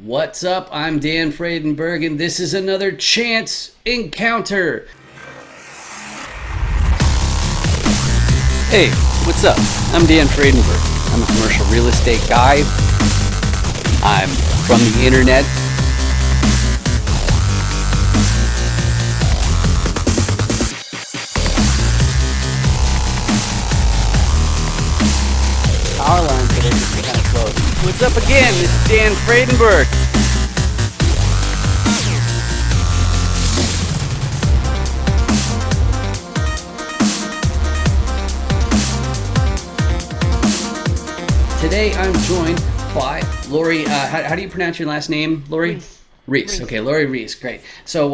What's up? I'm Dan Fredenberg, and this is another Chance Encounter. Hey, what's up? I'm Dan Fredenberg. I'm a commercial real estate guy. I'm from the internet. Power line today is kind of close. What's up again? This is Dan Fredenberg. Today I'm joined by Laurie. How do you pronounce your last name, Laurie? Reiss. Reiss. Reiss. Okay, Laurie Reiss. Great. So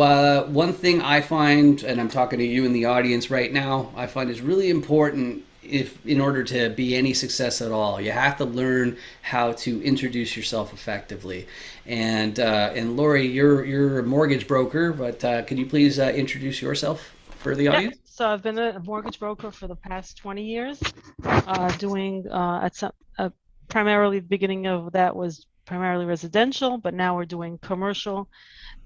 one thing I find, and I'm talking to you in the audience right now, I find is really important if in order to be any success at all, you have to learn how to introduce yourself effectively. And Laurie, you're a mortgage broker, but could you please introduce yourself for the Yep. audience? So I've been a mortgage broker for the past 20 years, doing at some primarily the beginning of that was primarily residential, but now we're doing commercial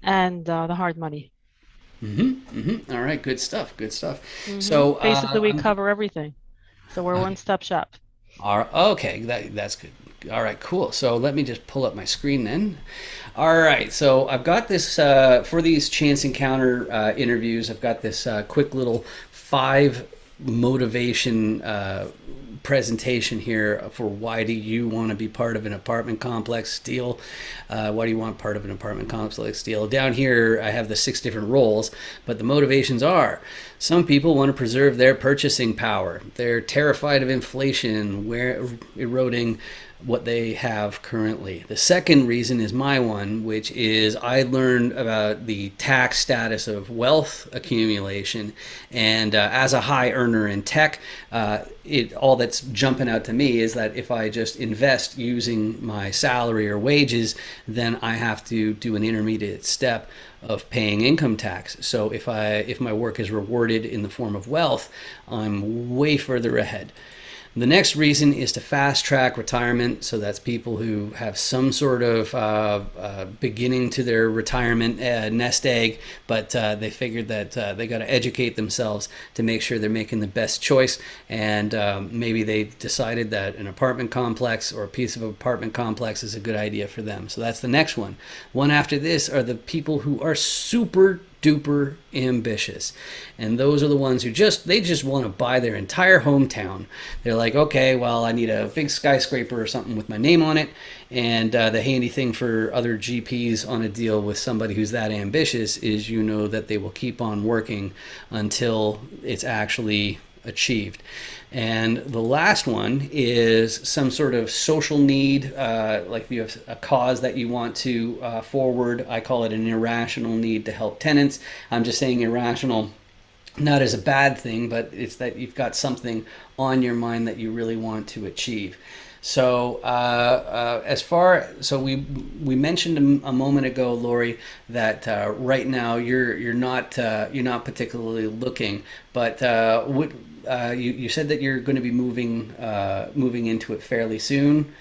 and the hard money. All right, good stuff. Good stuff. hmm So Basically, we I'm cover everything. So we're okay. one-stop shop. Okay, that's good. All right, cool. So let me just pull up my screen then. All right, so I've got this for these chance encounter interviews. I've got this quick little five motivation presentation here for why do you want to be part of an apartment complex deal? Why do you want part of an apartment complex deal? Down here, I have the six different roles, but the motivations are some people want to preserve their purchasing power. They're terrified of inflation, where eroding what they have currently. The second reason is my one, which is I learned about the tax status of wealth accumulation, and as a high earner in tech, it all that's jumping out to me is that if I just invest using my salary or wages, then I have to do an intermediate step of paying income tax. So if my work is rewarded in the form of wealth, I'm way further ahead. The next reason is to fast track retirement. So that's people who have some sort of beginning to their retirement nest egg, but they figured that they got to educate themselves to make sure they're making the best choice. And maybe they decided that an apartment complex or a piece of apartment complex is a good idea for them. So that's the next one. One after this are the people who are super duper ambitious, and those are the ones who they just want to buy their entire hometown. They're like, okay, well, I need a big skyscraper or something with my name on it. And the handy thing for other GPs on a deal with somebody who's that ambitious is that they will keep on working until it's actually achieved. And the last one is some sort of social need, like you have a cause that you want to forward. I call it an irrational need to help tenants. I'm just saying irrational, not as a bad thing, but it's that you've got something on your mind that you really want to achieve. So we mentioned a moment ago, Laurie, that right now you're not particularly looking, but you said that you're going to be moving into it fairly soon,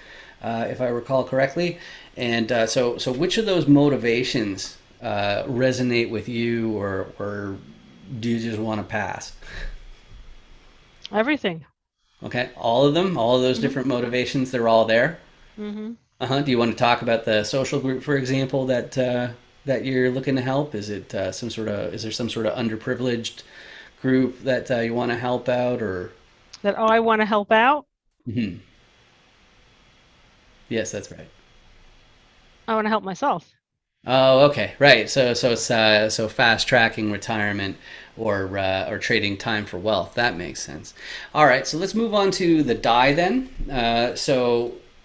if I recall correctly. And so which of those motivations resonate with you, or do you just want to pass? Everything. Okay, all of them, all of those hmm different motivations, they're all there. hmm Do you want to talk about the social group, for example, that you're looking to help? Is there some sort of underprivileged group that you want to help out, or? That I want to help out. Mhm. Yes, that's right. I want to help myself. Oh, okay, right. So fast tracking retirement, or trading time for wealth. That makes sense. All right, so let's move on to the die then.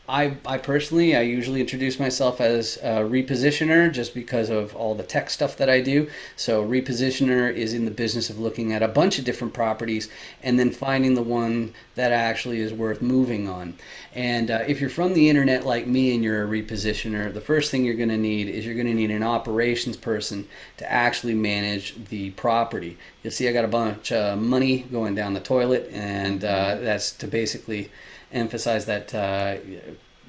I personally, I usually introduce myself as a repositioner just because of all the tech stuff that I do. So repositioner is in the business of looking at a bunch of different properties and then finding the one that actually is worth moving on. And if you're from the internet like me and you're a repositioner, the first thing you're going to need an operations person to actually manage the property. You'll see I got a bunch of money going down the toilet, and hmm that's to basically emphasize that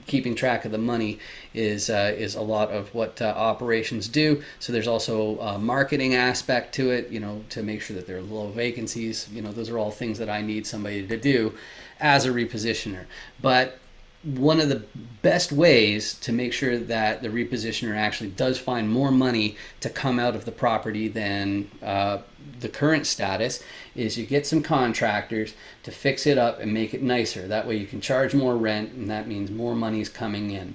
keeping track of the money is a lot of what operations do. So there's also a marketing aspect to it, to make sure that there are low vacancies. Those are all things that I need somebody to do as a repositioner. But one of the best ways to make sure that the repositioner actually does find more money to come out of the property than the current status is you get some contractors to fix it up and make it nicer. That way you can charge more rent, and that means more money's coming in.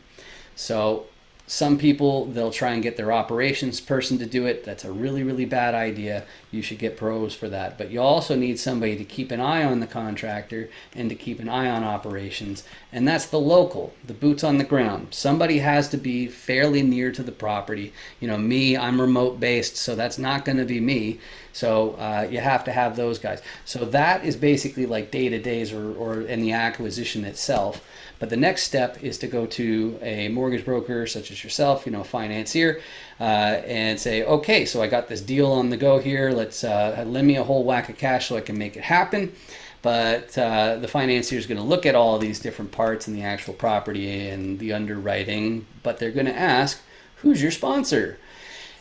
So some people, they'll try and get their operations person to do it. That's a really, really bad idea. You should get pros for that. But you also need somebody to keep an eye on the contractor and to keep an eye on operations. And that's the local, the boots on the ground. Somebody has to be fairly near to the property. Me, I'm remote based, so that's not going to be me. So you have to have those guys. So that is basically like day to days or in the acquisition itself. But the next step is to go to a mortgage broker such as yourself, financier, and say, okay, so I got this deal on the go here. Let's lend me a whole whack of cash so I can make it happen. But the financier is going to look at all these different parts in the actual property and the underwriting, but they're going to ask, who's your sponsor?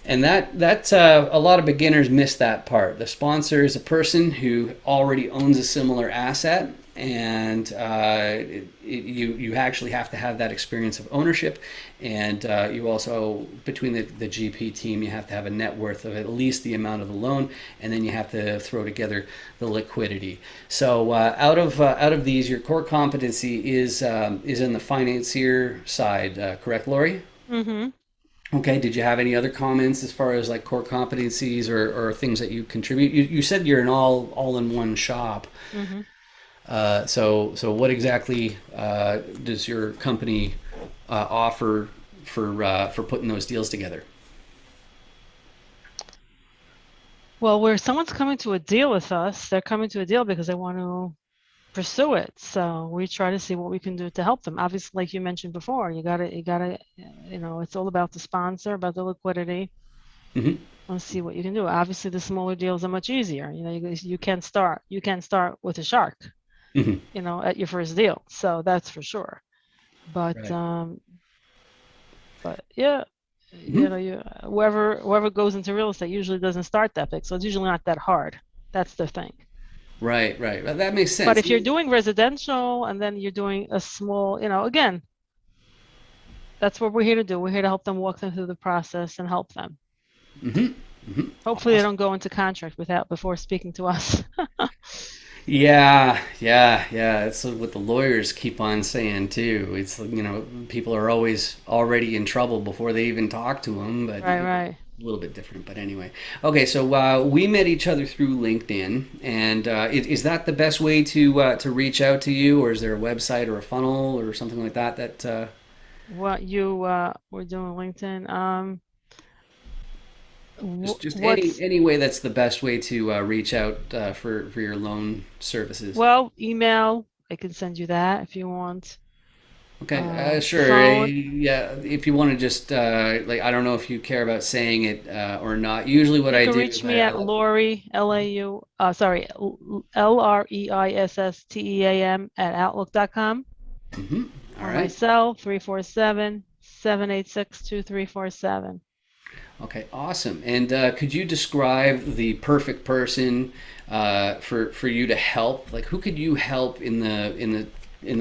And that's a lot of beginners miss that part. The sponsor is a person who already owns a similar asset, and you actually have to have that experience of ownership, and you also, between the GP team, you have to have a net worth of at least the amount of the loan, and then you have to throw together the liquidity. So out of these, your core competency is in the financier side, correct, Laurie? Mm-hmm. Okay, did you have any other comments as far as like core competencies or things that you contribute? You said you're an all-in-one shop. Mm-hmm. So what exactly does your company offer for putting those deals together? Well, where someone's coming to a deal with us, they're coming to a deal because they want to pursue it. So we try to see what we can do to help them. Obviously, like you mentioned before, you gotta, it's all about the sponsor, about the liquidity. Hmm. Let's see what you can do. Obviously, the smaller deals are much easier. You can start with a shark, Hmm. at your first deal. So that's for sure. But Right. but yeah, Hmm. whoever goes into real estate usually doesn't start that big. So it's usually not that hard. That's the thing. Right. Right. Well, that makes But sense. if you're doing residential and then you're doing a small, again, that's what we're here to do. We're here to help them walk them through the process and help them. Hmm. Hmm. Hopefully they don't go into contract before speaking to us. Yeah, yeah, yeah. That's what the lawyers keep on saying too. It's people are always already in trouble before they even talk to them, but Right, right. a little bit different. But anyway, okay. So we met each other through LinkedIn, and is that the best way to reach out to you, or is there a website or a funnel or something like that that What you were doing LinkedIn. just any What's any way that's the best way to reach out for your loan services? well, email. I can send you that if you want. Okay, sure. Phone. Yeah, if you want to just like, I don't know if you care about saying it or not. Usually, what You I can do reach is me at Laurie, sorry, LREISSTEAM at outlook.com, Mhm. All or my right. cell 347-786-2347. Okay, awesome. And could you describe the perfect person for you to help? Like, who could you help in the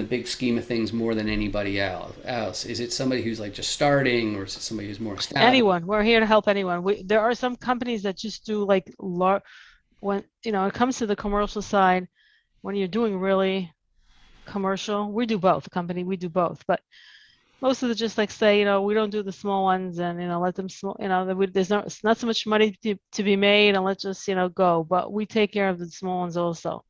big scheme of things more than anybody else? Is it somebody who's like just starting, or is it somebody who's more established? Anyone. We're here to help anyone. There are some companies that just do like when it comes to the commercial side, when you're doing really commercial, we do both. The company, we do both, but most of the just like say, we don't do the small ones, and let them small, there's not so much money to be made, and let's just go. But we take care of the small ones also.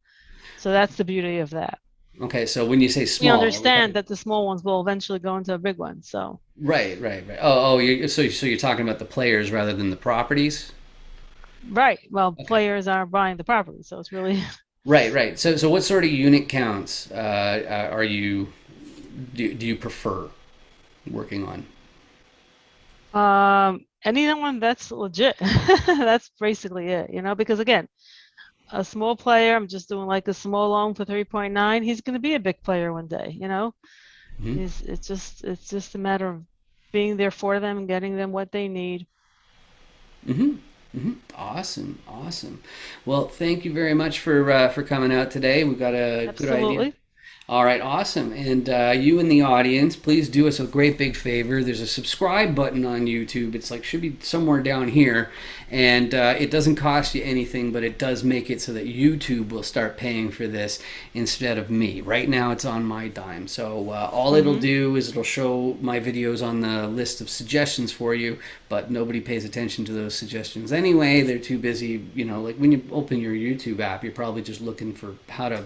So that's the beauty of that. Okay, so when you say We small, are we understand talking? that the small ones will eventually go into a big one. So Right, right, right. Oh, so you're talking about the players rather than the properties? right, well, Okay. players are buying the property, so it's really Right, right. So what sort of unit counts are do you prefer working on? anyone that's legit. That's basically it, because again, a small player, I'm just doing like a small loan for 3.9. He's going to be a big player one day. Mhm. It's just a matter of being there for them and getting them what they need. Hmm. Hmm. Awesome, awesome. Well, thank you very much for coming out today. We've got a good idea. Absolutely. All right, awesome. And you in the audience, please do us a great big favor. There's a subscribe button on YouTube. It's like should be somewhere down here, and it doesn't cost you anything, but it does make it so that YouTube will start paying for this instead of me. Right now, it's on my dime. So all it'll Hmm. do is it'll show my videos on the list of suggestions for you, but nobody pays attention to those suggestions anyway. They're too busy. Like when you open your YouTube app, you're probably just looking for how to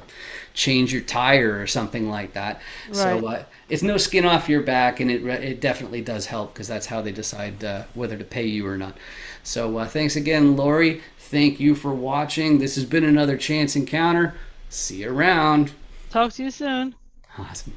change your tire or something like that. So Right. it's no skin off your back, and it definitely does help because that's how they decide whether to pay you or not. So thanks again, Laurie. Thank you for watching. This has been another Chance Encounter. See you around. Talk to you soon. Awesome.